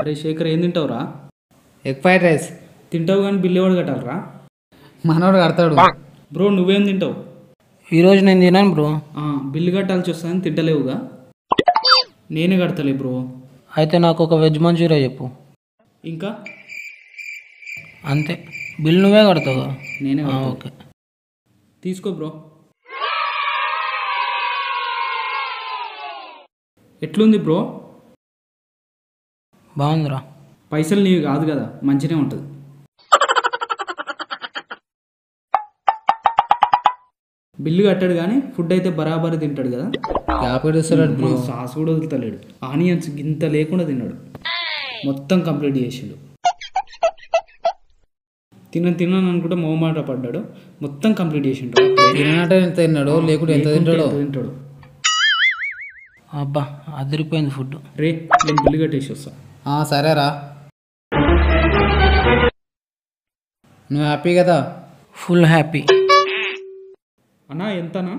అరే శేఖర్ ఏం తింటావురా? Egg fried rice. తింటావు కానీ బిల్లు ఎవడు కట్టాలరా? మనోడు కడతాడు. బ్రో నువ్వేం తింటావు? ఈరోజు నేను తినాను బ్రో. బిల్లు కట్టాల్సి వస్తుందని తింటలేవుగా? నేనే కడతలే బ్రో. అయితే నాకు ఒక వెజ్ మంచూరియా చెప్పు. ఇంకా అంతే, బిల్ నువ్వే కడతావుగా? నేనే ఓకే తీసుకో బ్రో. ఎట్లుంది బ్రో? బాగుందిరా. పైసలు నీవి కాదు కదా, మంచిగానే ఉంటుంది. బిల్లు కట్టాడు కానీ ఫుడ్ అయితే బరాబరి తింటాడు కదా. బ్రో సాస్ కూడా వదులుతలేడు. ఆనియన్స్ గింత లేకుండా తిన్నాడు. మొత్తం కంప్లీట్ చేసాడు. తిన్నాను అనుకుంటే మొహమాట పడ్డాడు. మొత్తం కంప్లీట్ చేసిండు. తినట్టు ఎంత తిన్నాడు, లేకుంటే ఎంత తింటాడు. అబ్బా అదిరిపోయింది ఫుడ్. రే నేను బిల్లు కట్టేసి వస్తా. సరేరా. నువ్వు హ్యాపీ కదా? Full happy. అన్నా ఎంతనా?